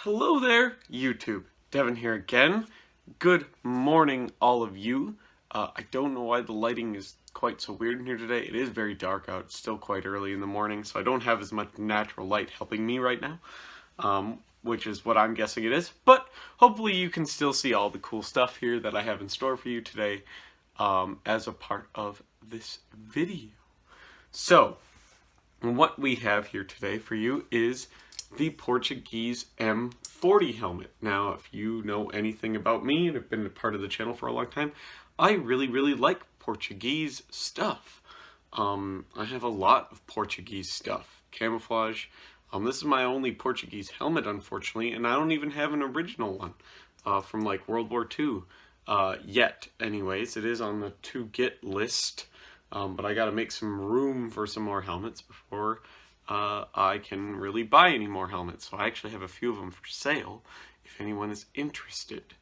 Hello there, YouTube. Devin here again. Good morning, all of you. I don't know why the lighting is quite so weird in here today. It is very dark out. It's still quite early in the morning, so I don't have as much natural light helping me right now, which is what I'm guessing it is. But hopefully you can still see all the cool stuff here that I have in store for you today as a part of this video. So, what we have here today for you is the Portuguese M40 helmet. Now, if you know anything about me and have been a part of the channel for a long time, I really like Portuguese stuff. I have a lot of Portuguese stuff. Camouflage. This is my only Portuguese helmet, unfortunately, and I don't even have an original one from like World War II yet. Anyways, it is on the to get list, but I gotta make some room for some more helmets before I can really buy any more helmets. So I actually have a few of them for sale if anyone is interested.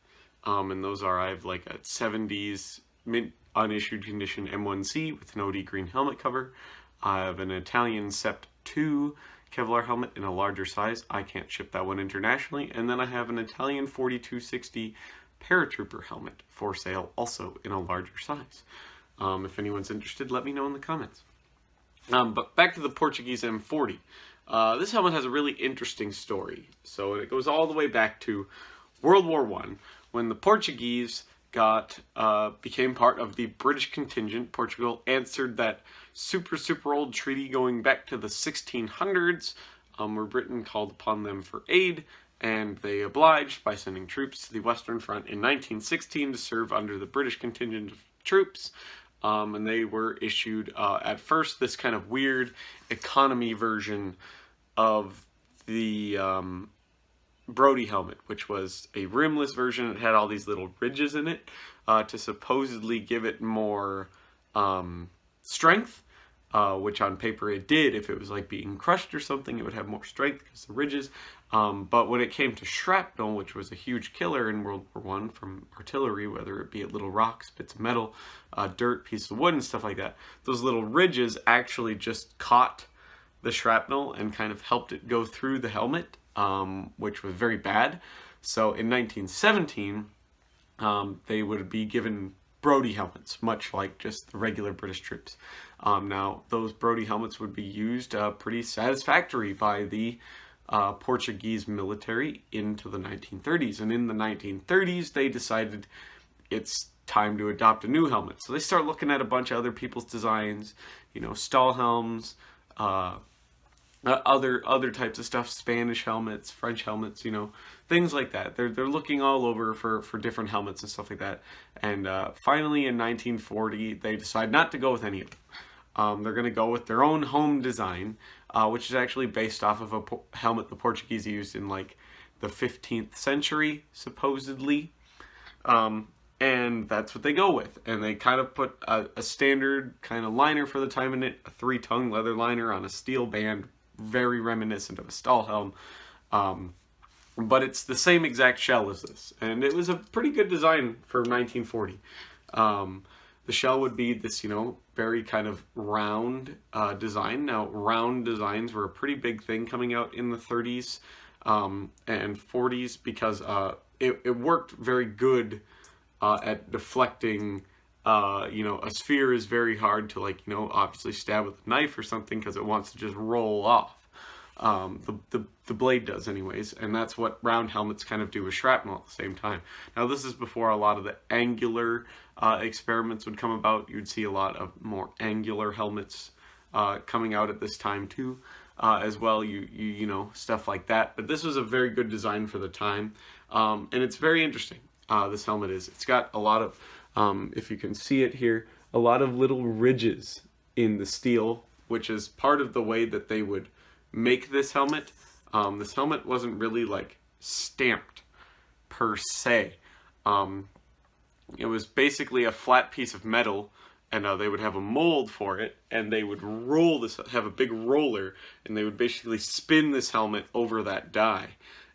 And those are, I have like a 70s mint unissued condition M1C with an OD green helmet cover. I have an Italian Sept 2 Kevlar helmet in a larger size. I can't ship that one internationally. And then I have an Italian 4260 paratrooper helmet for sale, also in a larger size. If anyone's interested, let me know in the comments. But back to the Portuguese M40. This helmet has a really interesting story. So it goes all the way back to World War I, when the Portuguese became part of the British contingent. Portugal answered that super old treaty going back to the 1600s, where Britain called upon them for aid, and they obliged by sending troops to the Western Front in 1916 to serve under the British contingent of troops. And they were issued, at first, this kind of weird economy version of the Brodie helmet, which was a rimless version. It had all these little ridges in it to supposedly give it more strength, which on paper it did. If it was like being crushed or something, it would have more strength because of the ridges. But when it came to shrapnel, which was a huge killer in World War I from artillery, whether it be at little rocks, bits of metal, dirt, pieces of wood, and stuff like that, those little ridges actually just caught the shrapnel and kind of helped it go through the helmet, which was very bad. So in 1917, they would be given Brodie helmets, much like just the regular British troops. Now, those Brodie helmets would be used pretty satisfactory by the Portuguese military into the 1930s. And in the 1930s, they decided it's time to adopt a new helmet. So they start looking at a bunch of other people's designs, you know, Stahlhelms, other types of stuff, Spanish helmets, French helmets, you know, things like that. They're looking all over for different helmets and stuff like that. And finally in 1940, they decide not to go with any of them. They're going to go with their own home design, which is actually based off of a helmet the Portuguese used in like the 15th century, supposedly. And that's what they go with. And they kind of put a standard kind of liner for the time in it, a 3-tongue leather liner on a steel band, very reminiscent of a Stahlhelm. But it's the same exact shell as this. And it was a pretty good design for 1940. The shell would be this, you know, very kind of round design. Now, round designs were a pretty big thing coming out in the 30s and 40s because it worked very good at deflecting. You know, a sphere is very hard to, like, you know, obviously stab with a knife or something because it wants to just roll off. The blade does anyways, and that's what round helmets kind of do with shrapnel at the same time. Now, this is before a lot of the angular experiments would come about. You'd see a lot of more angular helmets coming out at this time too, as well, you know, stuff like that. But this was a very good design for the time, and it's very interesting. This helmet is. It's got a lot of, if you can see it here, a lot of little ridges in the steel, which is part of the way that they would make this helmet. This helmet wasn't really like stamped per se. It was basically a flat piece of metal, and they would have a mold for it, and they would roll this, have a big roller, and they would basically spin this helmet over that die.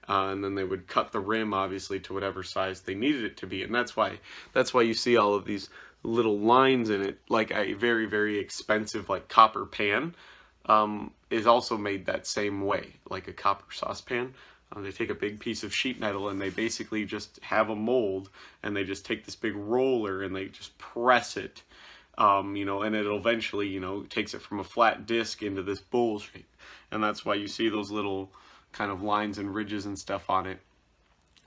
And then they would cut the rim, obviously, to whatever size they needed it to be. And that's why you see all of these little lines in it, like a very expensive like copper pan is also made that same way, like a copper saucepan. They take a big piece of sheet metal and they basically just have a mold, and they just take this big roller and they just press it, you know, and it'll eventually, you know, takes it from a flat disc into this bowl shape. And that's why you see those little kind of lines and ridges and stuff on it.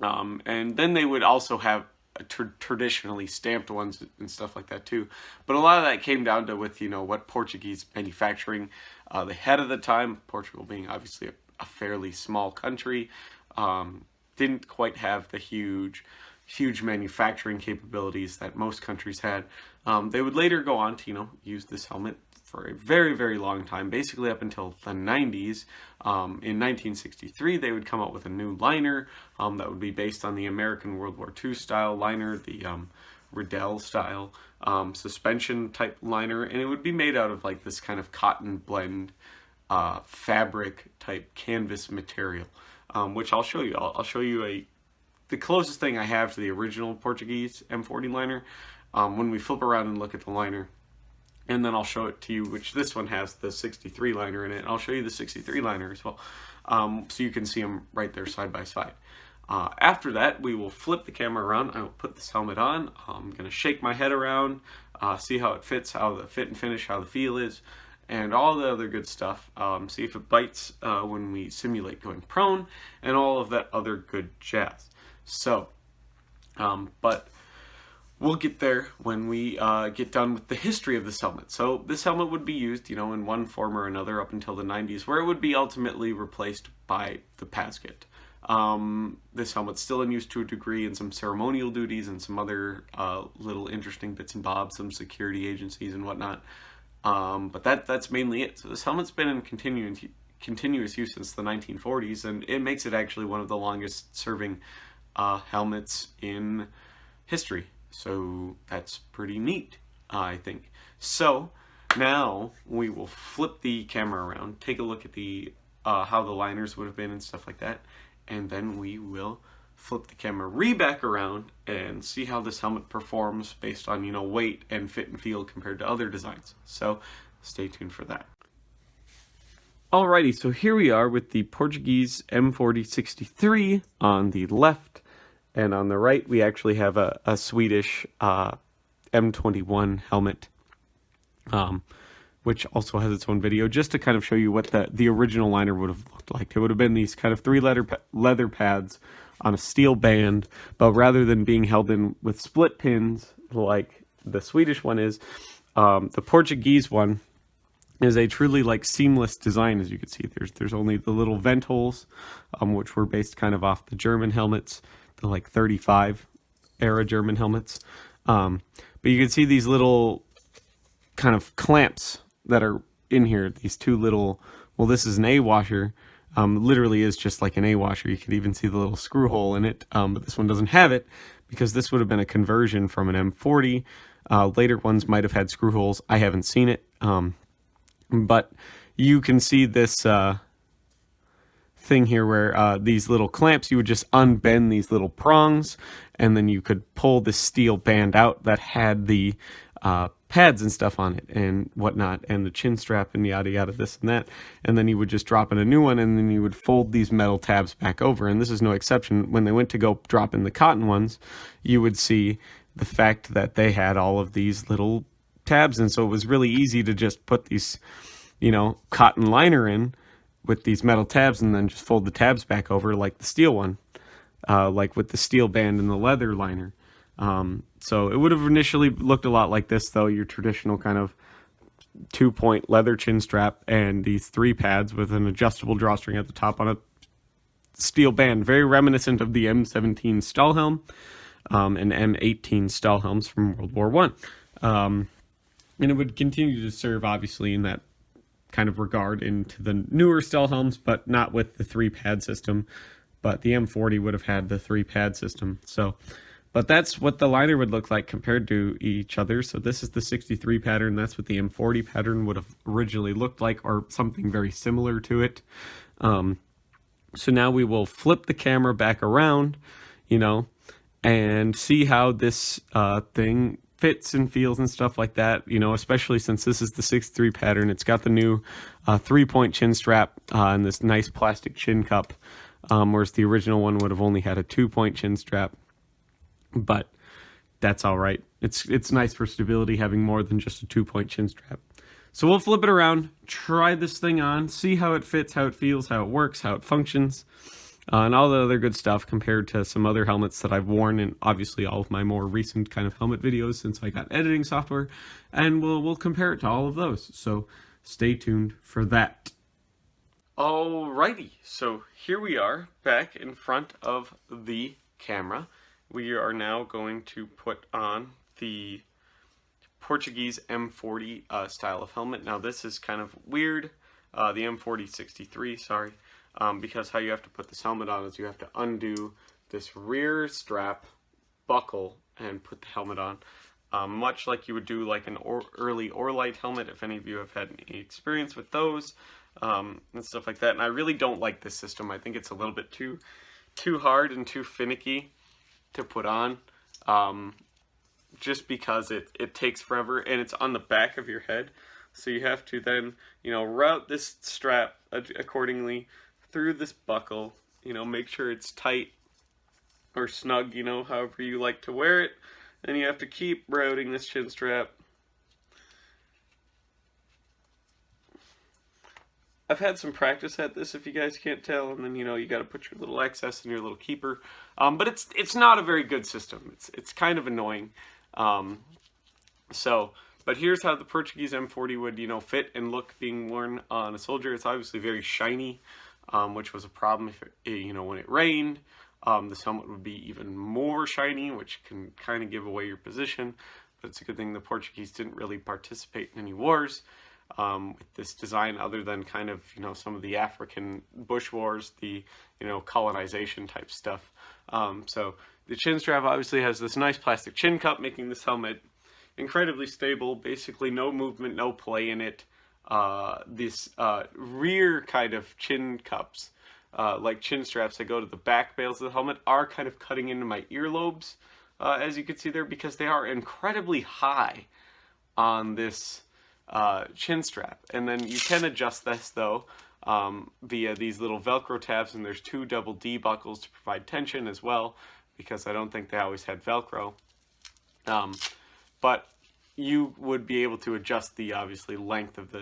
And then they would also have traditionally stamped ones and stuff like that too. But a lot of that came down to with, you know, what Portuguese manufacturing they had at the time. Portugal being obviously a fairly small country, didn't quite have the huge manufacturing capabilities that most countries had. They would later go on to, you know, use this helmet for a very, very long time, basically up until the 90s. In 1963, they would come out with a new liner that would be based on the American World War II style liner, the Riddell style suspension type liner, and it would be made out of like this kind of cotton blend fabric type canvas material, which I'll show you. I'll show you the closest thing I have to the original Portuguese M40 liner when we flip around and look at the liner. And then I'll show it to you, which this one has the 63 liner in it. I'll show you the 63 liner as well, so you can see them right there side by side. After that, we will flip the camera around. I will put this helmet on. I'm going to shake my head around, see how it fits, how the fit and finish, how the feel is, and all the other good stuff. See if it bites when we simulate going prone, and all of that other good jazz. So, but we'll get there when we get done with the history of this helmet. So this helmet would be used, you know, in one form or another up until the 90s, where it would be ultimately replaced by the Pasket. This helmet's still in use to a degree in some ceremonial duties and some other little interesting bits and bobs, some security agencies and whatnot. But that's mainly it. So this helmet's been in continuous use since the 1940s, and it makes it actually one of the longest serving helmets in history. So that's pretty neat, I think. So now we will flip the camera around, take a look at the how the liners would have been and stuff like that, and then we will flip the camera back around and see how this helmet performs based on, you know, weight and fit and feel compared to other designs. So stay tuned for that. Alrighty, so here we are with the Portuguese M40 63 on the left. And on the right, we actually have a Swedish M21 helmet, which also has its own video, just to kind of show you what the original liner would have looked like. It would have been these kind of three leather pads on a steel band, but rather than being held in with split pins like the Swedish one is, the Portuguese one is a truly like seamless design. As you can see, there's only the little vent holes, which were based kind of off the German helmets, the like 35 era German helmets. But you can see these little kind of clamps that are in here, these two little, well, this is an A washer, literally is just like an A washer. You can even see the little screw hole in it, but this one doesn't have it because this would have been a conversion from an M40. Later ones might have had screw holes. I haven't seen it, but you can see this thing here where these little clamps, you would just unbend these little prongs, and then you could pull the steel band out that had the pads and stuff on it and whatnot, and the chin strap and yada yada, this and that, and then you would just drop in a new one, and then you would fold these metal tabs back over. And this is no exception. When they went to go drop in the cotton ones, you would see the fact that they had all of these little tabs, and so it was really easy to just put these, you know, cotton liner in with these metal tabs and then just fold the tabs back over like the steel one, like with the steel band and the leather liner. So it would have initially looked a lot like this, though, your traditional kind of 2-point leather chin strap and these 3 pads with an adjustable drawstring at the top on a steel band, very reminiscent of the M17 Stahlhelm and M18 Stahlhelms from World War I. And it would continue to serve, obviously, in that kind of regard into the newer Stahlhelms, but not with the 3-pad system. But the M40 would have had the 3-pad system. So, but that's what the liner would look like compared to each other. So this is the 63 pattern. That's what the M40 pattern would have originally looked like, or something very similar to it. So now we will flip the camera back around, you know, and see how this thing fits and feels and stuff like that, you know, especially since this is the 63 pattern. It's got the new 3-point chin strap and this nice plastic chin cup. whereas the original one would have only had a 2-point chin strap. But that's all right. It's nice for stability having more than just a 2-point chin strap. So we'll flip it around, try this thing on, see how it fits, how it feels, how it works, how it functions, and all the other good stuff compared to some other helmets that I've worn in obviously all of my more recent kind of helmet videos since I got editing software, and we'll compare it to all of those. So stay tuned for that. Alrighty, so here we are back in front of the camera. We are now going to put on the Portuguese M40 style of helmet. Now this is kind of weird, the M40 63, sorry, because how you have to put this helmet on is you have to undo this rear strap, buckle, and put the helmet on. Much like you would do like an early Orlite helmet, if any of you have had any experience with those, and stuff like that. And I really don't like this system. I think it's a little bit too hard and too finicky to put on, just because it takes forever, and it's on the back of your head, so you have to then, route this strap accordingly through this buckle, make sure it's tight or snug, however you like to wear it, and you have to keep routing this chin strap. I've had some practice at this, if you guys can't tell, and then you got to put your little excess in your little keeper. But it's not a very good system. It's kind of annoying. But here's how the Portuguese M40 would fit and look being worn on a soldier. It's obviously very shiny, which was a problem if when it rained. This helmet would be even more shiny, which can kind of give away your position. But it's a good thing the Portuguese didn't really participate in any wars with this design, other than kind of some of the African bush wars, the colonization type stuff. So the chin strap obviously has this nice plastic chin cup, making this helmet incredibly stable. Basically no movement, no play in it. This rear kind of chin cups, like chin straps that go to the back bales of the helmet, are kind of cutting into my earlobes, as you can see there, because they are incredibly high on this chin strap. And then you can adjust this though via these little Velcro tabs, and there's 2 double D buckles to provide tension as well, because I don't think they always had Velcro. But you would be able to adjust the obviously length of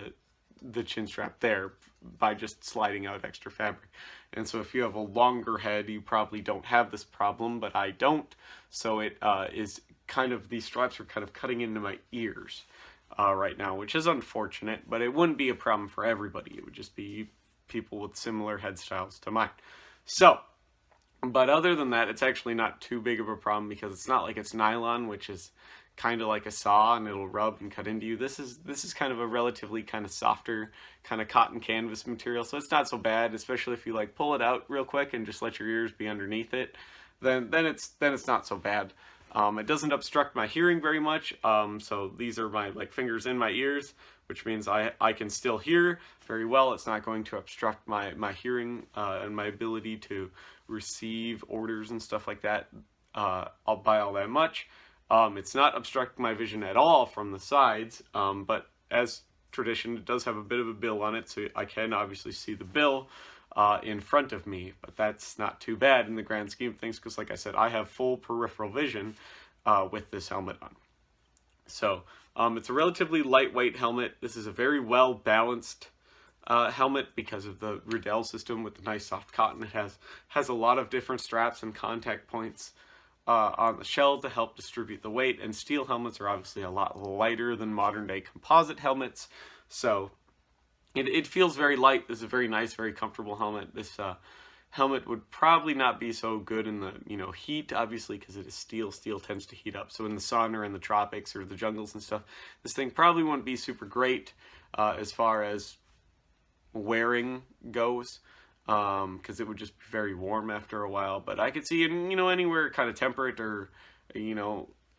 the chin strap there by just sliding out extra fabric. And so if you have a longer head, you probably don't have this problem, but I don't. So it is kind of, these straps are kind of cutting into my ears right now, which is unfortunate, but it wouldn't be a problem for everybody. It would just be people with similar head styles to mine. So, but other than that, it's actually not too big of a problem, because it's not like it's nylon, which is kind of like a saw and it'll rub and cut into you. This is kind of a relatively kind of softer kind of cotton canvas material, so it's not so bad, especially if you like pull it out real quick and just let your ears be underneath it. Then it's not so bad. It doesn't obstruct my hearing very much, so these are my fingers in my ears, which means I can still hear very well. It's not going to obstruct my hearing and my ability to receive orders and stuff like that by all that much. It's not obstructing my vision at all from the sides, but as tradition, it does have a bit of a bill on it, so I can obviously see the bill in front of me, but that's not too bad in the grand scheme of things, because like I said, I have full peripheral vision with this helmet on. So it's a relatively lightweight helmet. This is a very well balanced helmet because of the Riddell system with the nice soft cotton. It has a lot of different straps and contact points on the shell to help distribute the weight, and steel helmets are obviously a lot lighter than modern day composite helmets, so it feels very light. This is a very nice, very comfortable helmet. This helmet would probably not be so good in the heat, obviously, because it is steel. Steel tends to heat up, so in the sun or in the tropics or the jungles and stuff, this thing probably wouldn't be super great as far as wearing goes, because it would just be very warm after a while. But I could see it, anywhere kind of temperate, or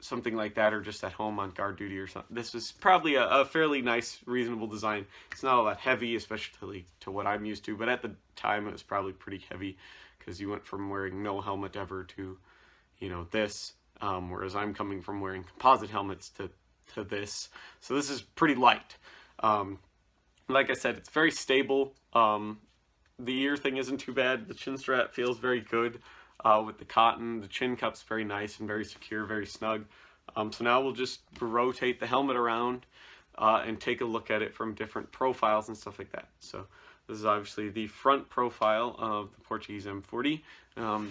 something like that, or just at home on guard duty or something. This is probably a fairly nice, reasonable design. It's not all that heavy, especially to what I'm used to, but at the time it was probably pretty heavy, because you went from wearing no helmet ever to this, whereas I'm coming from wearing composite helmets to this, so this is pretty light. Like I said, it's very stable. The ear thing isn't too bad. The chin strap feels very good with the cotton. The chin cup's very nice and very secure, very snug. So now we'll just rotate the helmet around and take a look at it from different profiles and stuff like that. So this is obviously the front profile of the Portuguese M40.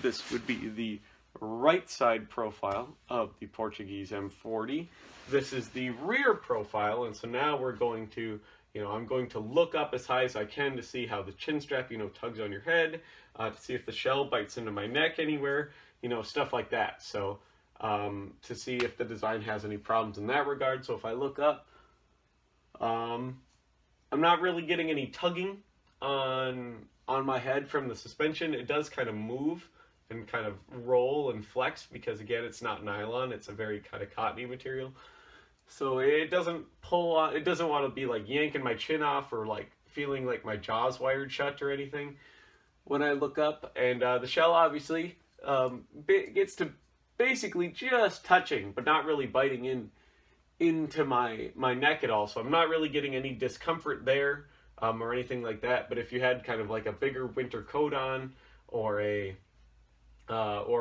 This would be the right side profile of the Portuguese M40. This is the rear profile, and so now we're going to, I'm going to look up as high as I can to see how the chin strap, tugs on your head, to see if the shell bites into my neck anywhere, stuff like that. So to see if the design has any problems in that regard. So if I look up, I'm not really getting any tugging on my head from the suspension. It does kind of move and kind of roll and flex because, again, it's not nylon. It's a very kind of cottony material. So it doesn't pull on, it doesn't want to be like yanking my chin off or like feeling like my jaw's wired shut or anything when I look up. And the shell obviously gets to basically just touching, but not really biting into my neck at all. So I'm not really getting any discomfort there or anything like that. But if you had kind of like a bigger winter coat on or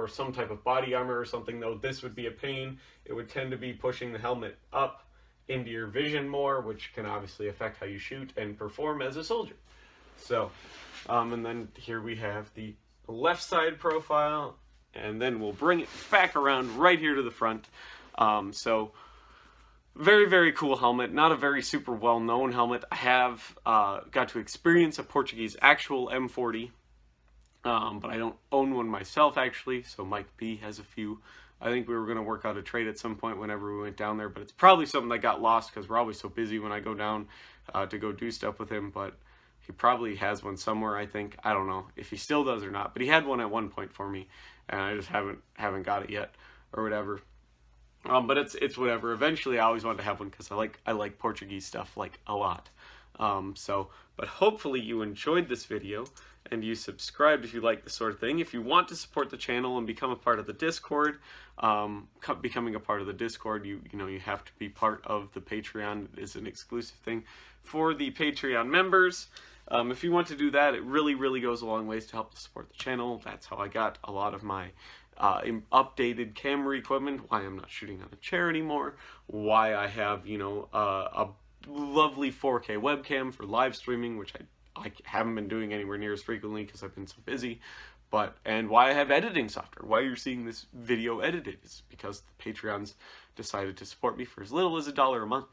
some type of body armor or something, though, this would be a pain. It would tend to be pushing the helmet up into your vision more, which can obviously affect how you shoot and perform as a soldier. So, and then here we have the left side profile, and then we'll bring it back around right here to the front. So, very, very cool helmet. Not a very super well-known helmet. I have got to experience a Portuguese actual M40. But I don't own one myself, actually, so Mike B has a few. I think we were going to work out a trade at some point whenever we went down there, but it's probably something that got lost because we're always so busy when I go down to go do stuff with him, but he probably has one somewhere, I think. I don't know if he still does or not, but he had one at one point for me, and I just haven't got it yet, or whatever. But it's whatever. Eventually, I always wanted to have one because I like Portuguese stuff, like, a lot. But hopefully you enjoyed this video and you subscribed if you like this sort of thing. If you want to support the channel and become a part of the Discord, becoming a part of the Discord, you have to be part of the Patreon. It is an exclusive thing for the Patreon members. If you want to do that, it really, really goes a long ways to help to support the channel. That's how I got a lot of my updated camera equipment, why I'm not shooting on a chair anymore, why I have, a lovely 4K webcam for live streaming, which I haven't been doing anywhere near as frequently because I've been so busy, and why I have editing software. Why you're seeing this video edited is because the Patreons decided to support me for as little as $1 a month,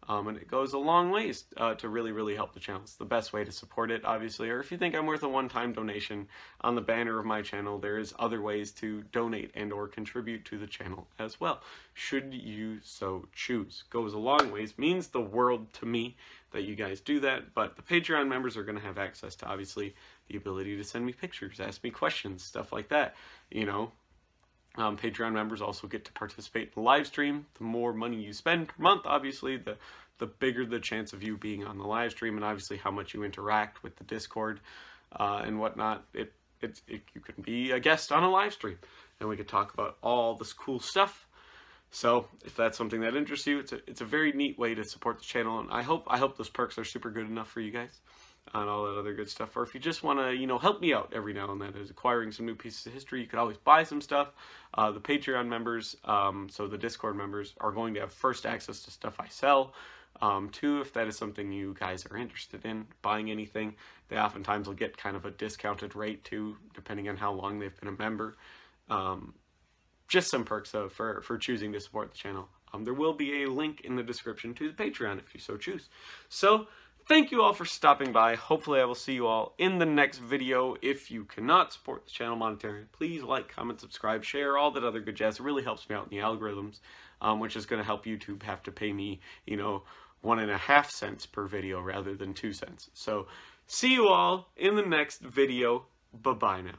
and it goes a long ways to really, really help the channel. It's the best way to support it, obviously, or if you think I'm worth a one-time donation, on the banner of my channel there is other ways to donate and or contribute to the channel as well, should you so choose. Goes a long ways, means the world to me that you guys do that, but the Patreon members are going to have access to, obviously, the ability to send me pictures, ask me questions, stuff like that, Patreon members also get to participate in the live stream. The more money you spend per month, obviously, the bigger the chance of you being on the live stream, and obviously how much you interact with the Discord and whatnot. You can be a guest on a live stream, and we could talk about all this cool stuff. So if that's something that interests you, it's a very neat way to support the channel, and I hope those perks are super good enough for you guys and all that other good stuff. Or if you just want to, help me out every now and then as acquiring some new pieces of history, you could always buy some stuff. The Patreon members, so the Discord members, are going to have first access to stuff I sell. Two, if that is something you guys are interested in, buying anything, they oftentimes will get kind of a discounted rate too, depending on how long they've been a member. Just some perks for choosing to support the channel. There will be a link in the description to the Patreon if you so choose. So, thank you all for stopping by. Hopefully I will see you all in the next video. If you cannot support the channel monetarily, please like, comment, subscribe, share, all that other good jazz. It really helps me out in the algorithms, which is going to help YouTube have to pay me, 1.5 cents per video rather than 2 cents. So, see you all in the next video. Bye-bye now.